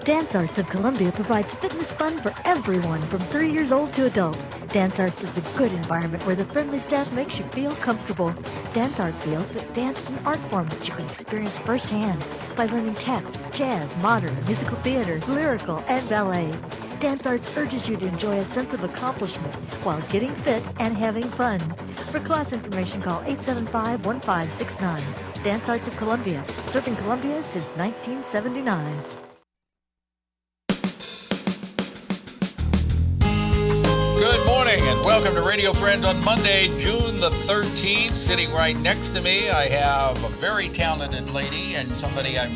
Dancearts of Columbia provides fitness fun for everyone from 3 years old to adults. Dancearts is a good environment where the friendly staff makes you feel comfortable. Dancearts feels that dance is an art form that you can experience firsthand by learning tap, jazz, modern, musical theater, lyrical, and ballet. Dancearts urges you to enjoy a sense of accomplishment while getting fit and having fun. For class information, call 875-1569. Dancearts of Columbia, serving Columbia since 1979. Good morning and welcome to Radio Friends on Monday, June the 13th. Sitting right next to me, I have a very talented lady and somebody I'm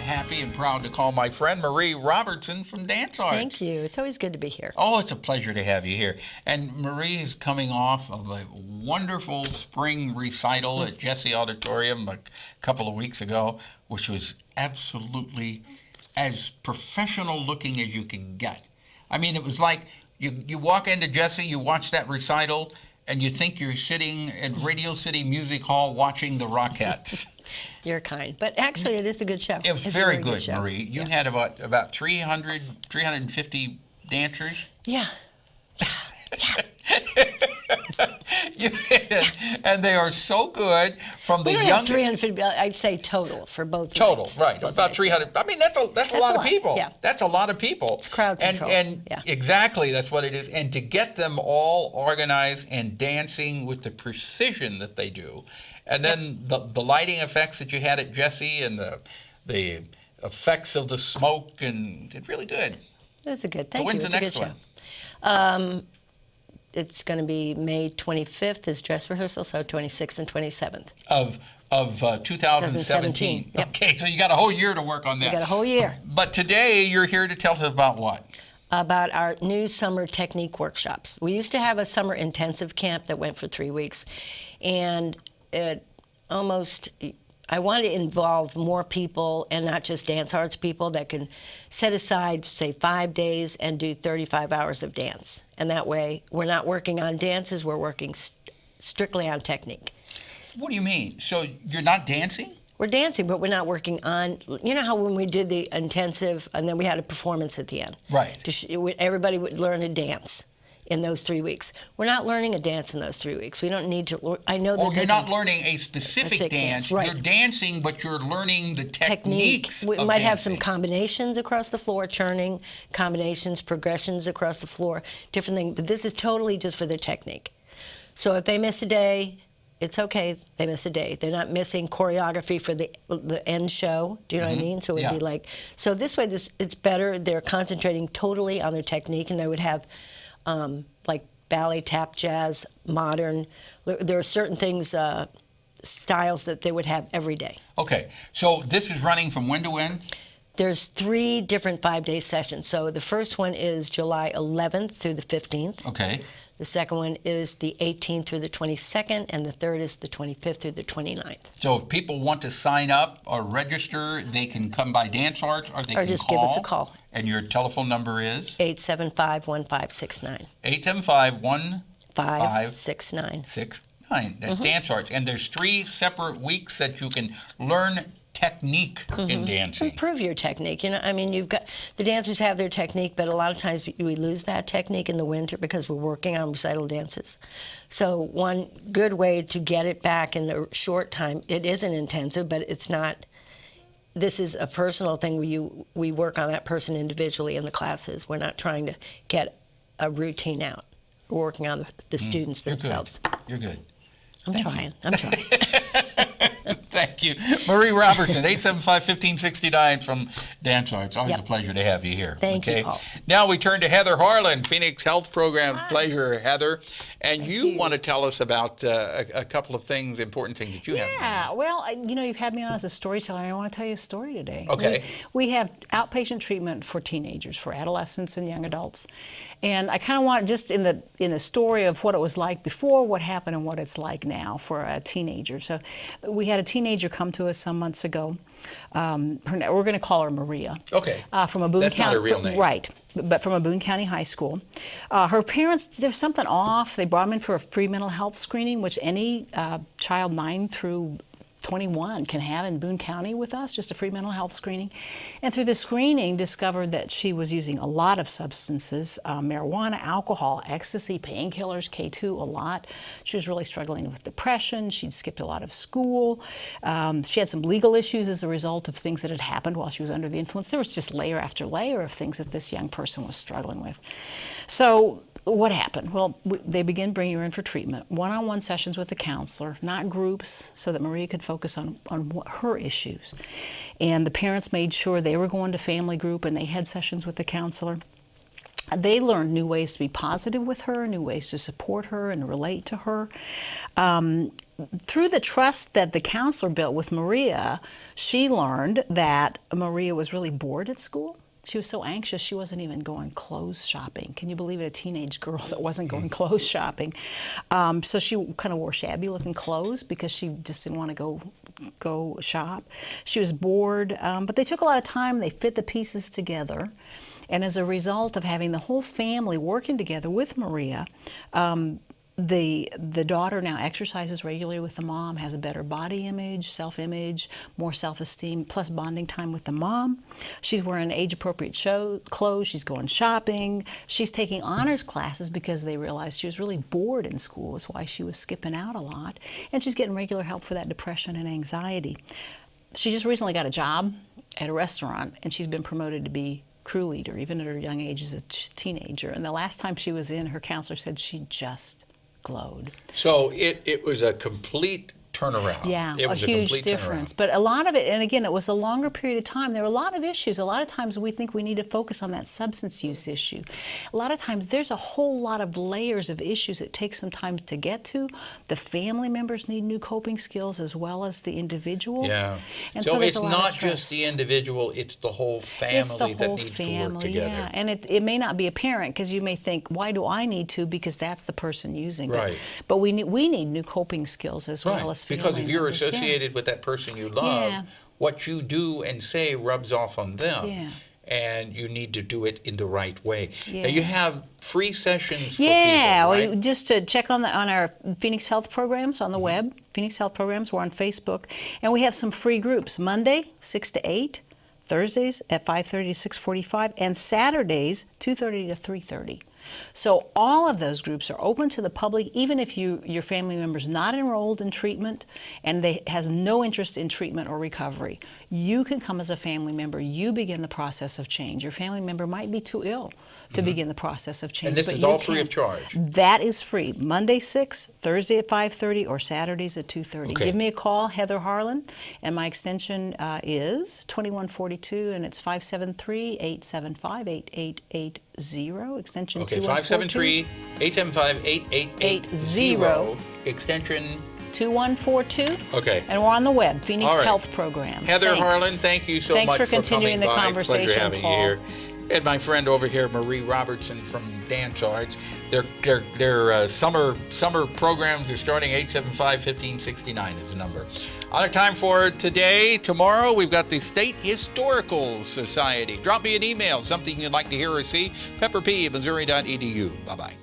happy and proud to call my friend, MARIE Robertson from Dancearts. Thank you. It's always good to be here. Oh, it's a pleasure to have you here. And MARIE is coming off of a wonderful spring recital at Jesse Auditorium a couple of weeks ago, which was absolutely as professional looking as you can get. I mean, it was like you walk into Jesse, you watch that recital, and you think you're sitting at Radio City Music Hall watching the Rockettes. You're kind. But actually, it is a good show. It was very good, MARIE. You had about 350 dancers. Yeah. And they are so good from the young. young. 350. I'd say total for both. Total, nights, right? both About nights. 300. I mean, that's a lot of people. Yeah. That's a lot of people. It's crowd control. And yeah. Exactly, that's what it is. And to get them all organized and dancing with the precision that they do, and then the lighting effects that you had at Jesse and the effects of the smoke, and it's really good. That's a good. Thank so you. when's It's the a next good one? show. It's going to be May 25th is dress rehearsal, so 26th and 27th. Of 2017. Yep. Okay, so you got a whole year to work on that. You got a whole year. But today you're here to tell us about what? About our new summer technique workshops. We used to have a summer intensive camp that went for 3 weeks, and I wanted to involve more people and not just dance arts people that can set aside, say, 5 days and do 35 hours of dance. And that way, we're not working on dances, we're working strictly on technique. What do you mean? So you're not dancing? We're dancing, but we're not working on, you know how when we did the intensive and then we had a performance at the end? Right. Everybody would learn to dance in those 3 weeks. We're not learning a dance in those 3 weeks. We don't need to. I know that. Oh, you're not learning a specific dance. Right. You're dancing, but you're learning the techniques. We of might have dancing. some combinations across the floor, turning combinations, progressions across the floor, different things. But this is totally just for the technique. So if they miss a day, it's okay. They miss a day. They're not missing choreography for the end show. Do you know what I mean? So it'd be like. So this way, it's better. They're concentrating totally on their technique, and they would have. Like ballet, tap, jazz, modern. There are certain things, styles that they would have every day. Okay, so this is running from when to when? There's 3 different 5-day sessions. So the first one is July 11th through the 15th. Okay. The second one is the 18th through the 22nd, and the third is the 25th through the 29th. So if people want to sign up or register, they can come by Dancearts or they can just call. give us a call. And your telephone number is? 875-1569. 875-1569. 569. That's Dancearts. And there's 3 separate weeks that you can learn technique in dancing. Improve your technique. You know, I mean, you've got the dancers have their technique, but a lot of times we lose that technique in the winter because we're working on recital dances. So one good way to get it back in a short time, it isn't intensive, but it's not. This is a personal thing where we work on that person individually in the classes. We're not trying to get a routine out. We're working on the students themselves. You're good. I'm trying. Thank you. MARIE Robertson, 875-1569 from Dancearts. Always Yep. a pleasure to have you here. Thank you, Paul. Now we turn to Heather Harlan, Phoenix Health Programs. Pleasure, Heather. And you want to tell us about a couple of things, important things that you have. Yeah, well, you've had me on as a storyteller, and I want to tell you a story today. Okay. We have outpatient treatment for teenagers, for adolescents and young adults. And I kind of want, just in the story of what it was like before, what happened, and what it's like now for a teenager. So we had a teenager come to us some months ago. We're going to call her Maria. Okay. From a Boone That's County, not a real name. Right, but from a Boone County high school. Her parents, there's something off. They brought them in for a free mental health screening, which any child 9 through 21 can have in Boone County with us, just a free mental health screening. And through the screening, discovered that she was using a lot of substances, marijuana, alcohol, ecstasy, painkillers, K2, a lot. She was really struggling with depression. She'd skipped a lot of school. She had some legal issues as a result of things that had happened while she was under the influence. There was just layer after layer of things that this young person was struggling with. So what happened? Well, they began bringing her in for treatment, one-on-one sessions with the counselor, not groups, so that Maria could focus on her issues. And the parents made sure they were going to family group and they had sessions with the counselor. They learned new ways to be positive with her, new ways to support her and relate to her. Through the trust that the counselor built with Maria, she learned that Maria was really bored at school. She was so anxious she wasn't even going clothes shopping. Can you believe it? A teenage girl that wasn't going clothes shopping. So she kind of wore shabby looking clothes because she just didn't want to go shop. She was bored, but they took a lot of time. They fit the pieces together. And as a result of having the whole family working together with Maria, the daughter now exercises regularly with the mom, has a better body image, self-image, more self-esteem, plus bonding time with the mom. She's wearing age-appropriate clothes. She's going shopping. She's taking honors classes because they realized she was really bored in school. That's why she was skipping out a lot. And she's getting regular help for that depression and anxiety. She just recently got a job at a restaurant, and she's been promoted to be crew leader, even at her young age as a teenager. And the last time she was in, her counselor said she just glowed. So it was a complete turnaround. Yeah, it was a huge difference. But a lot of it, and again, it was a longer period of time. There were a lot of issues. A lot of times we think we need to focus on that substance use issue. A lot of times there's a whole lot of layers of issues that take some time to get to. The family members need new coping skills as well as the individual. Yeah. And so there's it's a lot not of just the individual, it's the whole family it's the whole that needs family, to work together. Yeah. And it may not be apparent because you may think, why do I need to? Because that's the person using it. Right. But we need new coping skills as well as family because if you're members. associated with that person you love, Yeah. what you do and say rubs off on them. Yeah. And you need to do it in the right way. Yeah. Now you have free sessions for Yeah, people, right? just to check on our Phoenix Health programs on the web, Phoenix Health programs, we're on Facebook, and we have some free groups, Monday, 6 to 8, Thursdays at 5:30 to 6:45, and Saturdays, 2:30 to 3:30. So all of those groups are open to the public, even if your family member's not enrolled in treatment and they has no interest in treatment or recovery. You can come as a family member. You begin the process of change. Your family member might be too ill to begin the process of change. And this but is you all free can. of charge? That is free. Monday 6, Thursday at 5:30, or Saturdays at 2:30. Okay. Give me a call, Heather Harlan, and my extension is 2142, and it's 573-875-8880, extension Okay, 2142. 573-875-8880, extension. 2142. Okay. And we're on the web, Phoenix All right. Health Programs. Heather Thanks. Harlan, thank you so Thanks much for continuing coming the by. conversation, Pleasure having Paul. you here. And my friend over here, Marie Robertson from Dancearts. Their summer programs are starting 875-1569 is the number. Out of time for today. Tomorrow we've got the State Historical Society. Drop me an email, something you'd like to hear or see. pepperp@missouri.edu. Bye-bye.